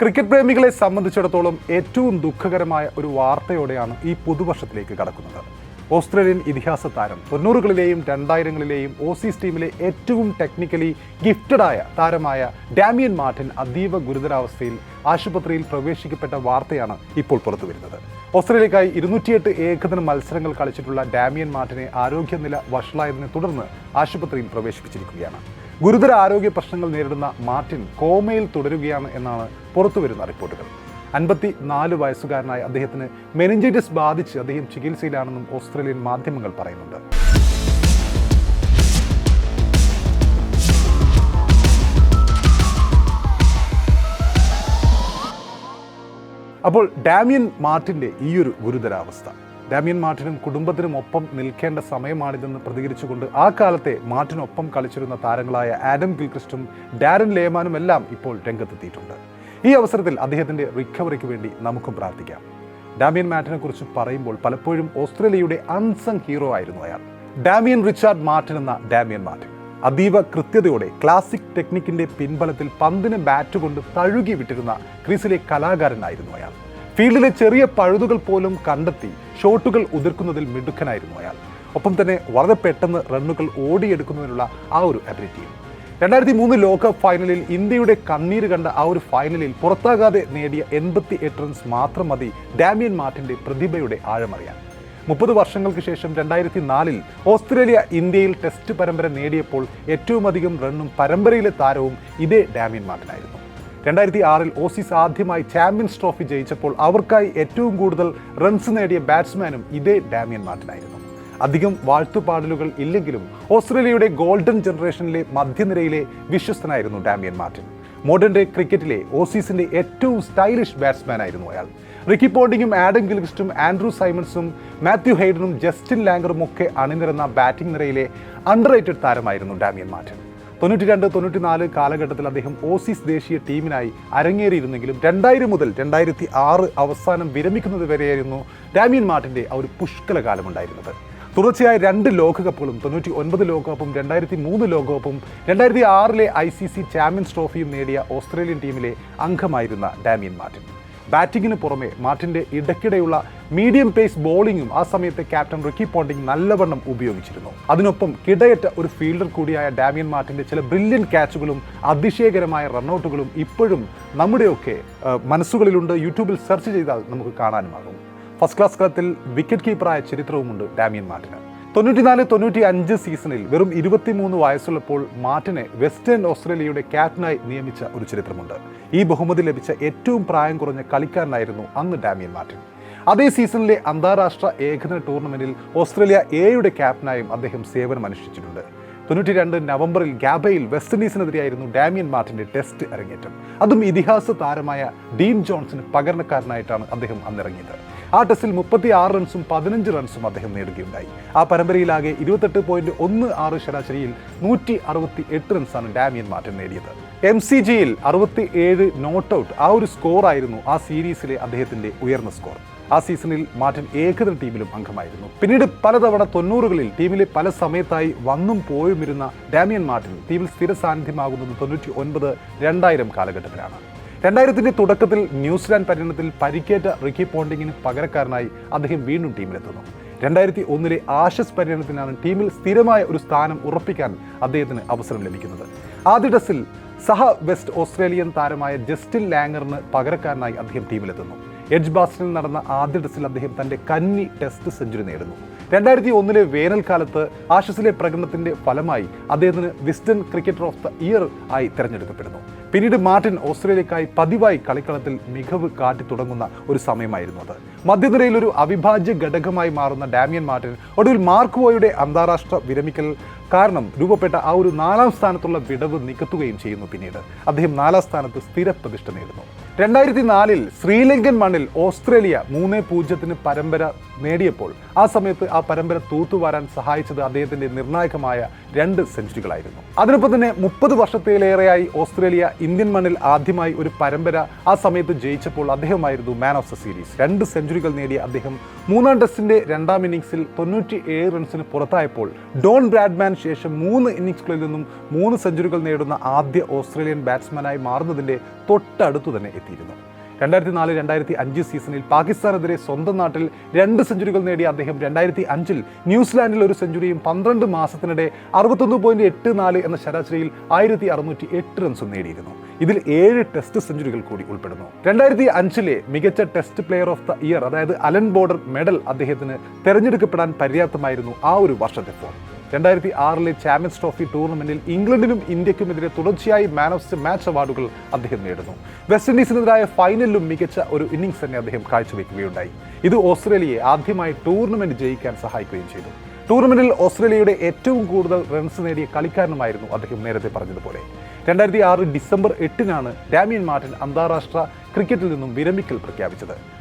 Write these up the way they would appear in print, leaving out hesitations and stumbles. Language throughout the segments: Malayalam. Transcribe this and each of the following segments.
ക്രിക്കറ്റ് പ്രേമികളെ സംബന്ധിച്ചിടത്തോളം ഏറ്റവും ദുഃഖകരമായ ഒരു വാർത്തയോടെയാണ് ഈ പുതുവർഷത്തിലേക്ക് കടക്കുന്നത്. ഓസ്ട്രേലിയൻ ഇതിഹാസ താരം 90കളിലെയും 2000ങ്ങളിലെയും ഓസീസ് ടീമിലെ ഏറ്റവും ടെക്നിക്കലി ഗിഫ്റ്റഡായ താരമായ ഡാമിയൻ മാർട്ടിൻ അതീവ ഗുരുതരാവസ്ഥയിൽ ആശുപത്രിയിൽ പ്രവേശിക്കപ്പെട്ട വാർത്തയാണ് ഇപ്പോൾ പുറത്തുവരുന്നത്. ഓസ്ട്രേലിയക്കായി 208 ഏകദിന മത്സരങ്ങൾ കളിച്ചിട്ടുള്ള ഡാമിയൻ മാർട്ടിനെ ആരോഗ്യനില വഷളായതിനെ തുടർന്ന് ആശുപത്രിയിൽ പ്രവേശിപ്പിച്ചിരിക്കുകയാണ്. ഗുരുതര ആരോഗ്യ പ്രശ്നങ്ങൾ നേരിടുന്ന മാർട്ടിൻ കോമയിൽ തുടരുകയാണ് എന്നാണ് പുറത്തുവരുന്ന റിപ്പോർട്ടുകൾ. 54 വയസ്സുകാരനായ അദ്ദേഹത്തിന് മെനിഞ്ചൈറ്റിസ് ബാധിച്ച് അദ്ദേഹം ചികിത്സയിലാണെന്നും ഓസ്ട്രേലിയൻ മാധ്യമങ്ങൾ പറയുന്നുണ്ട്. അപ്പോൾ ഡാമിയൻ മാർട്ടിൻ്റെ ഈയൊരു ഗുരുതരാവസ്ഥ, ഡാമിയൻ മാർട്ടിനും കുടുംബത്തിനും ഒപ്പം നിൽക്കേണ്ട സമയമാണിതെന്ന് പ്രതികരിച്ചുകൊണ്ട് ആ കാലത്തെ മാർട്ടിനൊപ്പം കളിച്ചിരുന്ന താരങ്ങളായ ആഡം ഗിൽക്രിസ്റ്റും ഡാരൻ ലേമാനും എല്ലാം ഇപ്പോൾ രംഗത്തെത്തിയിട്ടുണ്ട്. ഈ അവസരത്തിൽ അദ്ദേഹത്തിൻ്റെ റിക്കവറിക്ക് വേണ്ടി നമുക്കും പ്രാർത്ഥിക്കാം. ഡാമിയൻ മാർട്ടിനെ കുറിച്ച് പറയുമ്പോൾ പലപ്പോഴും ഓസ്ട്രേലിയയുടെ അൺസങ് ഹീറോ ആയിരുന്നു അയാൾ. ഡാമിയൻ റിച്ചാർഡ് മാർട്ടിൻ എന്ന ഡാമിയൻ മാർട്ടിൻ അതീവ കൃത്യതയോടെ ക്ലാസിക് ടെക്നിക്കിന്റെ പിൻബലത്തിൽ പന്തിന് ബാറ്റ് കൊണ്ട് തഴുകി വിട്ടിരുന്ന ക്രീസിലെ കലാകാരനായിരുന്നു അയാൾ. ഫീൽഡിലെ ചെറിയ പഴുതുകൾ പോലും കണ്ടെത്തി ഷോട്ടുകൾ ഉതിർക്കുന്നതിൽ മിടുക്കനായിരുന്നു അയാൾ. ഒപ്പം തന്നെ വളരെ പെട്ടെന്ന് റണ്ണുകൾ ഓടിയെടുക്കുന്നതിനുള്ള ആ ഒരു അബിലിറ്റിയും. 2003 ലോകകപ്പ് ഫൈനലിൽ ഇന്ത്യയുടെ കണ്ണീര് കണ്ട ആ ഒരു ഫൈനലിൽ പുറത്താകാതെ നേടിയ 88 റൺസ് മാത്രം മതി ഡാമിയൻ മാർട്ടിന്റെ പ്രതിഭയുടെ ആഴമറിയാൻ. 30 വർഷങ്ങൾക്ക് ശേഷം 2004 ഓസ്ട്രേലിയ ഇന്ത്യയിൽ ടെസ്റ്റ് പരമ്പര നേടിയപ്പോൾ ഏറ്റവും അധികം റണ്ണും പരമ്പരയിലെ താരവും ഇതേ ഡാമിയൻ മാർട്ടിനായിരുന്നു. 2006 ഓസീസ് ആദ്യമായി ചാമ്പ്യൻസ് ട്രോഫി ജയിച്ചപ്പോൾ അവർക്കായി ഏറ്റവും കൂടുതൽ റൺസ് നേടിയ ബാറ്റ്സ്മാനും ഇതേ ഡാമിയൻ മാർട്ടിനായിരുന്നു. അധികം വാഴ്ത്തുപാടലുകൾ ഇല്ലെങ്കിലും ഓസ്ട്രേലിയയുടെ ഗോൾഡൻ ജനറേഷനിലെ മധ്യനിരയിലെ വിശ്വസ്തനായിരുന്നു ഡാമിയൻ മാർട്ടിൻ. മോഡേൺ ഡേ ക്രിക്കറ്റിലെ ഓസീസിന്റെ ഏറ്റവും സ്റ്റൈലിഷ് ബാറ്റ്സ്മാൻ ആയിരുന്നു അയാൾ. റിക്കി പോണ്ടിങ്ങും ആഡം ഗിൽക്രിസ്റ്റും ആൻഡ്രൂ സൈമൺസും മാത്യു ഹെയ്ഡനും ജസ്റ്റിൻ ലാംഗറും ഒക്കെ അണിനിരന്ന ബാറ്റിംഗ് നിരയിലെ അണ്ടർറേറ്റഡ് താരമായിരുന്നു ഡാമിയൻ മാർട്ടിൻ. 92-94 കാലഘട്ടത്തിൽ അദ്ദേഹം ഓസീസ് ദേശീയ ടീമിനായി അരങ്ങേറിയിരുന്നെങ്കിലും 2000 മുതൽ 2006 അവസാനം വിരമിക്കുന്നത് വരെയായിരുന്നു ഡാമിയൻ മാർട്ടിൻ്റെ ആ ഒരു പുഷ്കല കാലമുണ്ടായിരുന്നത്. തുടർച്ചയായ 2 ലോകകപ്പുകളും 99 ലോകകപ്പും 2003 ലോകകപ്പും 2006 ICC ചാമ്പ്യൻസ് ട്രോഫിയും നേടിയ ഓസ്ട്രേലിയൻ ടീമിലെ അംഗമായിരുന്ന ഡാമിയൻ മാർട്ടിൻ. ബാറ്റിങ്ങിന് പുറമെ മാർട്ടിൻ്റെ ഇടയ്ക്കിടെയുള്ള മീഡിയം പേസ് ബോളിങ്ങും ആ സമയത്തെ ക്യാപ്റ്റൻ റിക്കി പോണ്ടിങ് നല്ലവണ്ണം ഉപയോഗിച്ചിരുന്നു. അതിനൊപ്പം കിടയറ്റ ഒരു ഫീൽഡർ കൂടിയായ ഡാമിയൻ മാർട്ടിൻ്റെ ചില ബ്രില്യൻ ക്യാച്ചുകളും അതിശയകരമായ റണ്ണൌട്ടുകളും ഇപ്പോഴും നമ്മുടെയൊക്കെ മനസ്സുകളിലുണ്ട്. യൂട്യൂബിൽ സെർച്ച് ചെയ്താൽ നമുക്ക് കാണാനുമാകും. ഫസ്റ്റ് ക്ലാസ് കളത്തിൽ വിക്കറ്റ് കീപ്പറായ ചരിത്രവുമുണ്ട് ഡാമിയൻ മാർട്ടിന്. 94-95 സീസണിൽ വെറും 23 വയസ്സുള്ളപ്പോൾ മാർട്ടിനെ വെസ്റ്റേൺ ഓസ്ട്രേലിയയുടെ ക്യാപ്റ്റനായി നിയമിച്ച ഒരു ചരിത്രമുണ്ട്. ഈ ബഹുമതി ലഭിച്ച ഏറ്റവും പ്രായം കുറഞ്ഞ കളിക്കാരനായിരുന്നു അന്ന് ഡാമിയൻ മാർട്ടിൻ. അതേ സീസണിലെ അന്താരാഷ്ട്ര ഏകദിന ടൂർണമെന്റിൽ ഓസ്ട്രേലിയ എയുടെ ക്യാപ്റ്റനായും അദ്ദേഹം സേവനമനുഷ്ഠിച്ചിട്ടുണ്ട്. 92 നവംബറിൽ ഗാബയിൽ വെസ്റ്റ് ഇൻഡീസിനെതിരെയായിരുന്നു ഡാമിയൻ മാർട്ടിൻ്റെ ടെസ്റ്റ് അരങ്ങേറ്റം. അതും ഇതിഹാസ താരമായ ഡീൻ ജോൺസിന് പകരക്കാരനായിട്ടാണ് അദ്ദേഹം അന്നിറങ്ങിയത്. ആ ടെസ്റ്റിൽ 36 റൺസും 15 റൺസും അദ്ദേഹം നേടുകയുണ്ടായി. ആ പരമ്പരയിലാകെ 28.16 ശരാശരിയിൽ 168 റൺസാണ് ഡാമിയൻ മാർട്ടിൻ നേടിയത്. MCGയിൽ 67 നോട്ട് ഔട്ട്, ആ ഒരു സ്കോറായിരുന്നു ആ സീരീസിലെ അദ്ദേഹത്തിൻ്റെ ഉയർന്ന സ്കോർ. ആ സീസണിൽ മാർട്ടിൻ ഏകദിന ടീമിലും അംഗമായിരുന്നു. പിന്നീട് പലതവണ 90കളിൽ ടീമിലെ പല സമയത്തായി വന്നും പോയുമിരുന്ന ഡാമിയൻ മാർട്ടിൻ ടീമിൽ സ്ഥിര സാന്നിധ്യമാകുന്നത് 99-2000 കാലഘട്ടത്തിലാണ്. 2000ന്റെ തുടക്കത്തിൽ ന്യൂസിലാൻഡ് പര്യടനത്തിൽ പരിക്കേറ്റ റിക്കി പോണ്ടിങ്ങിന് പകരക്കാരനായി അദ്ദേഹം വീണ്ടും ടീമിലെത്തുന്നു. 2001 ആഷസ് പര്യടനത്തിനാണ് ടീമിൽ സ്ഥിരമായ ഒരു സ്ഥാനം ഉറപ്പിക്കാൻ അദ്ദേഹത്തിന് അവസരം ലഭിക്കുന്നത്. ആദ്യ ടെസ്റ്റിൽ സഹ വെസ്റ്റ് ഓസ്ട്രേലിയൻ താരമായ ജസ്റ്റിൻ ലാംഗറിന് പകരക്കാരനായി അദ്ദേഹം ടീമിലെത്തുന്നു. എഡ്ജ് ബാസ്റ്റണിൽ നടന്ന ആദ്യ ടെസ്റ്റിൽ അദ്ദേഹം തൻ്റെ കന്നി ടെസ്റ്റ് സെഞ്ചുറി നേടുന്നു. 2001 വേനൽക്കാലത്ത് ആഷസിലെ പ്രകടനത്തിൻ്റെ ഫലമായി അദ്ദേഹത്തിന് Wisden cricketer of the year ആയി തിരഞ്ഞെടുക്കപ്പെടുന്നു. പിന്നീട് മാർട്ടിൻ ഓസ്ട്രേലിയക്കായി പതിവായി കളിക്കളത്തിൽ മികവ് കാട്ടിത്തുടങ്ങുന്ന ഒരു സമയമായിരുന്നു അത്. മധ്യനിരയിൽ ഒരു അവിഭാജ്യ ഘടകമായി മാറുന്ന ഡാമിയൻ മാർട്ടിൻ ഒടുവിൽ മാർക്ക് വോയുടെ അന്താരാഷ്ട്ര വിരമിക്കൽ കാരണം രൂപപ്പെട്ട ആ ഒരു 4ാം സ്ഥാനത്തുള്ള വിടവ് നികത്തുകയും ചെയ്യുന്നു. പിന്നീട് അദ്ദേഹം 4ാം സ്ഥാനത്ത് സ്ഥിരപ്രതിഷ്ഠ നേടുന്നു. 2004 ശ്രീലങ്കൻ മണ്ണിൽ ഓസ്ട്രേലിയ 3-0 പരമ്പര നേടിയപ്പോൾ ആ സമയത്ത് ആ പരമ്പര തൂത്തുവാരാൻ സഹായിച്ചത് അദ്ദേഹത്തിൻ്റെ നിർണായകമായ 2 സെഞ്ചുറികളായിരുന്നു. അതിനൊപ്പം തന്നെ 30 വർഷത്തിലേറെയായി ഓസ്ട്രേലിയ ഇന്ത്യൻ മണ്ണിൽ ആദ്യമായി ഒരു പരമ്പര ആ സമയത്ത് ജയിച്ചപ്പോൾ അദ്ദേഹമായിരുന്നു മാൻ ഓഫ് ദ സീരീസ്. 2 സെഞ്ചുറികൾ നേടിയ അദ്ദേഹം 3-ാം ടെസ്റ്റിന്റെ 2-ാം ഇന്നിംഗ്സിൽ 97 റൺസിന് പുറത്തായപ്പോൾ ഡോൺ ബ്രാഡ്മാൻ ശേഷം 3 ഇന്നിംഗ്സുകളിൽ നിന്നും 3 സെഞ്ചുറികൾ നേടുന്ന ആദ്യ ഓസ്ട്രേലിയൻ ബാറ്റ്സ്മാനായി മാറുന്നതിന്റെ തൊട്ടടുത്തു തന്നെ എത്തിയിരുന്നു. 2004-2005 സീസണിൽ പാകിസ്ഥാനെതിരെ സ്വന്തം നാട്ടിൽ 2 സെഞ്ചുറികൾ നേടിയ അദ്ദേഹം 2005-ൽ ന്യൂസിലാൻഡിൽ ഒരു സെഞ്ചുറിയും 12 മാസത്തിനിടെ 61.84 എന്ന ശരാശരിയിൽ 1608 റൺസും നേടിയിരുന്നു. ഇതിൽ 7 ടെസ്റ്റ് സെഞ്ചുറികൾ കൂടി ഉൾപ്പെടുന്നു. 2005-ലെ മികച്ച test player of the year, അതായത് അലൻ ബോർഡർ മെഡൽ അദ്ദേഹത്തിന് തെരഞ്ഞെടുക്കപ്പെടാൻ പര്യാപ്തമായിരുന്നു ആ ഒരു വർഷത്തെ ഫോം. 2006-ലെ ചാമ്പ്യൻസ് ട്രോഫി ടൂർണമെന്റിൽ ഇംഗ്ലണ്ടിനും ഇന്ത്യക്കുമെതിരെ തുടർച്ചയായി മാൻ ഓഫ് ദി മാച്ച് അവാർഡുകൾ അദ്ദേഹം നേടുന്നു. വെസ്റ്റ് ഇൻഡീസിനെതിരായ ഫൈനലിലും മികച്ച ഒരു ഇന്നിംഗ്സ് തന്നെ അദ്ദേഹം കാഴ്ചവെക്കുകയുണ്ടായി. ഇത് ഓസ്ട്രേലിയയെ ആദ്യമായി ടൂർണമെന്റ് ജയിക്കാൻ സഹായിക്കുകയും ചെയ്തു. ടൂർണമെന്റിൽ ഓസ്ട്രേലിയയുടെ ഏറ്റവും കൂടുതൽ റൺസ് നേടിയ കളിക്കാരനുമായിരുന്നു അദ്ദേഹം നേരത്തെ പറഞ്ഞതുപോലെ. 2006 ഡിസംബർ 8-നാണ് ഡാമിയൻ മാർട്ടിൻ അന്താരാഷ്ട്ര ക്രിക്കറ്റിൽ നിന്നും വിരമിക്കൽ പ്രഖ്യാപിച്ചത്.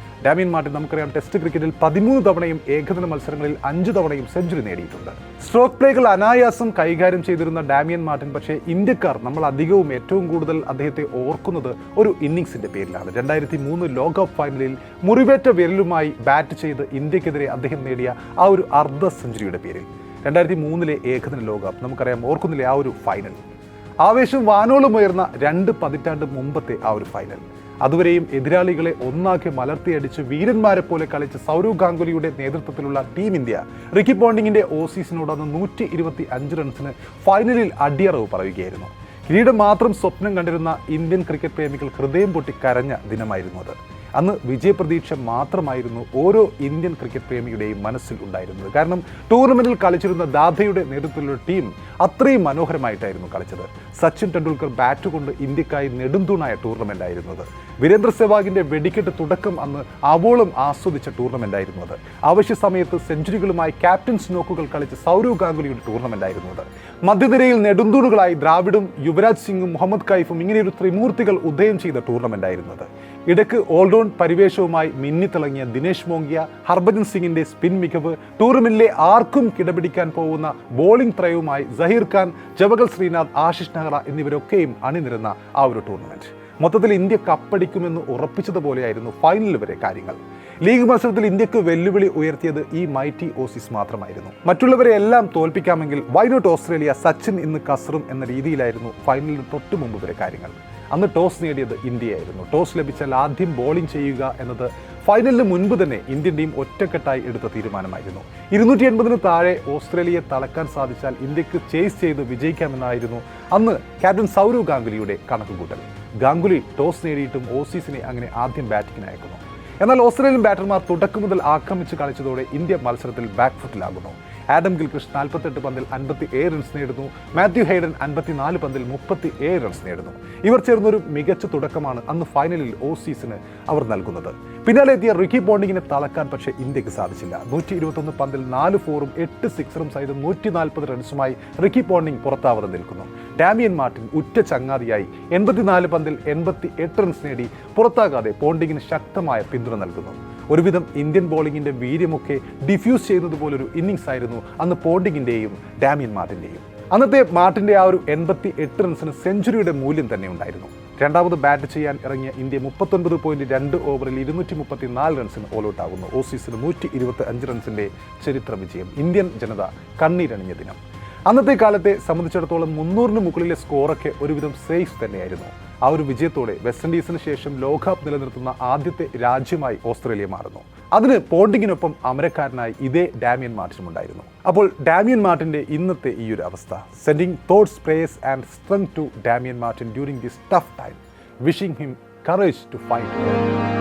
ഡാമിയൻ മാർട്ടിൻ നമുക്കറിയാം ടെസ്റ്റ് ക്രിക്കറ്റിൽ 13 തവണയും ഏകദിന മത്സരങ്ങളിൽ 5 തവണയും സെഞ്ചുറി നേടിയിട്ടുണ്ട്. സ്ട്രോക്ക് പ്ലേകൾ അനായാസം കൈകാര്യം ചെയ്തിരുന്ന ഡാമിയൻ മാർട്ടിൻ പക്ഷേ ഇന്ത്യക്കാർ നമ്മൾ അധികവും ഏറ്റവും കൂടുതൽ അദ്ദേഹത്തെ ഓർക്കുന്നത് ഒരു ഇന്നിംഗ്സിന്റെ പേരിലാണ്. 2003 ലോകകപ്പ് ഫൈനലിൽ മുറിവേറ്റ വിരലുമായി ബാറ്റ് ചെയ്ത് ഇന്ത്യക്കെതിരെ അദ്ദേഹം നേടിയ ആ ഒരു അർദ്ധ സെഞ്ചുറിയുടെ പേരിൽ. 2003-ലെ ഏകദിന ലോകകപ്പ് നമുക്കറിയാം, ഓർക്കുന്നില്ലേ ആ ഒരു ഫൈനൽ? ആവേശം വാനോളം ഉയർന്ന 2 പതിറ്റാണ്ട് മുമ്പത്തെ ആ ഒരു ഫൈനൽ. അതുവരെയും എതിരാളികളെ ഒന്നാക്കി മലർത്തിയടിച്ച് വീരന്മാരെ പോലെ കളിച്ച സൗരവ് ഗാംഗുലിയുടെ നേതൃത്വത്തിലുള്ള ടീം ഇന്ത്യ റിക്കി പോണ്ടിങ്ങിന്റെ ഓസീസിനോട് അന്ന് 125 റൺസിന് ഫൈനലിൽ അടിയറവ് പറയുകയായിരുന്നു. കിരീടം മാത്രം സ്വപ്നം കണ്ടിരുന്ന ഇന്ത്യൻ ക്രിക്കറ്റ് പ്രേമികൾ ഹൃദയം പൊട്ടി കരഞ്ഞ ദിനമായിരുന്നു അത്. അന്ന് വിജയപ്രതീക്ഷ മാത്രമായിരുന്നു ഓരോ ഇന്ത്യൻ ക്രിക്കറ്റ് പ്രേമിയുടെയും മനസ്സിൽ ഉണ്ടായിരുന്നത്. കാരണം ടൂർണമെന്റിൽ കളിച്ചിരുന്ന ദാദയുടെ നേതൃത്വത്തിലുള്ള ടീം അത്രയും മനോഹരമായിട്ടായിരുന്നു കളിച്ചത്. സച്ചിൻ ടെണ്ടുൽക്കർ ബാറ്റ് കൊണ്ട് ഇന്ത്യക്കായി നെടുന്തൂണായ ടൂർണമെന്റ് ആയിരുന്നു അത്. വീരേന്ദ്ര സെവാഗിന്റെ വെടിക്കെട്ട് തുടക്കം അന്ന് ആവോളം ആസ്വദിച്ച ടൂർണമെന്റ് ആയിരുന്നു അത്. അവശ്യ സമയത്ത് സെഞ്ചുറികളുമായി ക്യാപ്റ്റൻസ് നോക്കുകൾ കളിച്ച സൗരവ് ഗാംഗുലിയുടെ ടൂർണമെന്റ് ആയിരുന്നു അത്. മധ്യനിരയിൽ നെടുന്തൂണുകളായി ദ്രാവിഡും യുവരാജ് സിംഗും മുഹമ്മദ് കൈഫും ഇങ്ങനെയൊരു ത്രിമൂർത്തികൾ ഉദയം ചെയ്ത ടൂർണമെന്റ് ആയിരുന്നു അത്. ഇടയ്ക്ക് ഓൾറൗണ്ട് പരിവേഷവുമായി മിന്നിത്തിളങ്ങിയ ദിനേശ് മോംഗിയ, ഹർഭജൻ സിംഗിന്റെ സ്പിൻ മികവ്, ടൂർണമെന്റിലെ ആർക്കും കിടപിടിക്കാൻ പോകുന്ന ബോളിംഗ് ത്രയവുമായി സഹീർ ഖാൻ, ജവഗൽ ശ്രീനാഥ്, ആശിഷ് നെഹ്റ എന്നിവരൊക്കെയും അണിനിരുന്ന ആ ഒരു ടൂർണമെന്റ്. മൊത്തത്തിൽ ഇന്ത്യ കപ്പടിക്കുമെന്ന് ഉറപ്പിച്ചതുപോലെയായിരുന്നു ഫൈനൽ വരെ കാര്യങ്ങൾ. ലീഗ് മത്സരത്തിൽ ഇന്ത്യക്ക് വെല്ലുവിളി ഉയർത്തിയത് ഈ മൈറ്റി ഓസീസ് മാത്രമായിരുന്നു. മറ്റുള്ളവരെ എല്ലാം തോൽപ്പിക്കാമെങ്കിൽ വൈ നോട്ട് ഓസ്ട്രേലിയ, സച്ചിൻ ഇന്ന് കസറും എന്ന രീതിയിലായിരുന്നു ഫൈനലിന് തൊട്ടു മുമ്പ് വരെ കാര്യങ്ങൾ. അന്ന് ടോസ് നേടിയത് ഇന്ത്യയായിരുന്നു. ടോസ് ലഭിച്ചാൽ ആദ്യം ബോളിംഗ് ചെയ്യുക എന്നത് ഫൈനലിന് മുൻപ് തന്നെ ഇന്ത്യൻ ടീം ഒറ്റക്കെട്ടായി എടുത്ത തീരുമാനമായിരുന്നു. 280-ന് താഴെ ഓസ്ട്രേലിയയെ തളക്കാൻ സാധിച്ചാൽ ഇന്ത്യക്ക് ചേസ് ചെയ്ത് വിജയിക്കാമെന്നായിരുന്നു അന്ന് ക്യാപ്റ്റൻ സൗരവ് ഗാംഗുലിയുടെ കണക്കുകൂട്ടൽ. ഗാംഗുലി ടോസ് നേടിയിട്ടും ഓസീസിനെ അങ്ങനെ ആദ്യം ബാറ്റിങ്ങിന് അയക്കുന്നു. എന്നാൽ ഓസ്ട്രേലിയൻ ബാറ്റർമാർ തുടക്കം മുതൽ ആക്രമിച്ച് കളിച്ചതോടെ ഇന്ത്യ മത്സരത്തിൽ ബാക്ക്ഫുട്ടിലാകുന്നു. ആഡം ഗിൽക്രിസ്റ്റ് 48 പന്തിൽ 57 റൺസ് നേടുന്നു. മാത്യു ഹെയ്ഡൻ 54 പന്തിൽ 37 റൺസ് നേടുന്നു. ഇവർ ചേർന്നൊരു മികച്ച തുടക്കമാണ് അന്ന് ഫൈനലിൽ ഓസീസിന് അവർ നൽകുന്നത്. പിന്നാലെ എത്തിയ റിക്കി പോണ്ടിങ്ങിനെ തളക്കാൻ പക്ഷേ ഇന്ത്യക്ക് സാധിച്ചില്ല. 121 പന്തിൽ 4 ഫോറും 8 സിക്സറും സഹിതം 140 റൺസുമായി റിക്കി പോണ്ടിങ് പുറത്താവാതെ നിൽക്കുന്നു. ഡാമിയൻ മാർട്ടിൻ ഉറ്റ ചങ്ങാതിയായി 84 പന്തിൽ 88 റൺസ് നേടി പുറത്താകാതെ പോണ്ടിങ്ങിന് ശക്തമായ പിന്തുണ നൽകുന്നു. ഒരുവിധം ഇന്ത്യൻ ബോളിങ്ങിന്റെ വീര്യമൊക്കെ ഡിഫ്യൂസ് ചെയ്യുന്നത് പോലൊരു ഇന്നിംഗ്സ് ആയിരുന്നു അന്ന് പോണ്ടിങ്ങിന്റെയും ഡാമിയൻ മാർട്ടിന്റെയും. അന്നത്തെ മാർട്ടിന്റെ ആ ഒരു 88 റൺസിന് സെഞ്ചുറിയുടെ മൂല്യം തന്നെ ഉണ്ടായിരുന്നു. രണ്ടാമത് ബാറ്റ് ചെയ്യാൻ ഇറങ്ങിയ ഇന്ത്യ 39.2 ഓവറിൽ 234 റൺസിന് ഓൾ ഔട്ട് ആകുന്നു. ഓസീസിന് 125 റൺസിന്റെ ചരിത്ര വിജയം. ഇന്ത്യൻ ജനത കണ്ണീരണിഞ്ഞ ദിനം. അന്നത്തെ കാലത്തെ സംബന്ധിച്ചിടത്തോളം 300-ന് മുകളിലെ സ്കോറൊക്കെ ഒരുവിധം സേഫ് തന്നെയായിരുന്നു. ആ ഒരു വിജയത്തോടെ വെസ്റ്റ് ഇൻഡീസിന് ശേഷം ലോകകപ്പ് നിലനിർത്തുന്ന ആദ്യത്തെ രാജ്യമായി ഓസ്ട്രേലിയ മാറുന്നു. അതിന് പോണ്ടിങ്ങിനൊപ്പം അമരക്കാരനായി ഇതേ ഡാമിയൻ മാർട്ടിനും ഉണ്ടായിരുന്നു. അപ്പോൾ ഡാമിയൻ മാർട്ടിന്റെ ഇന്നത്തെ ഈ ഒരു അവസ്ഥ. Sending thoughts, prayers and strength to Damian Martin during this tough time. Wishing him courage to fight.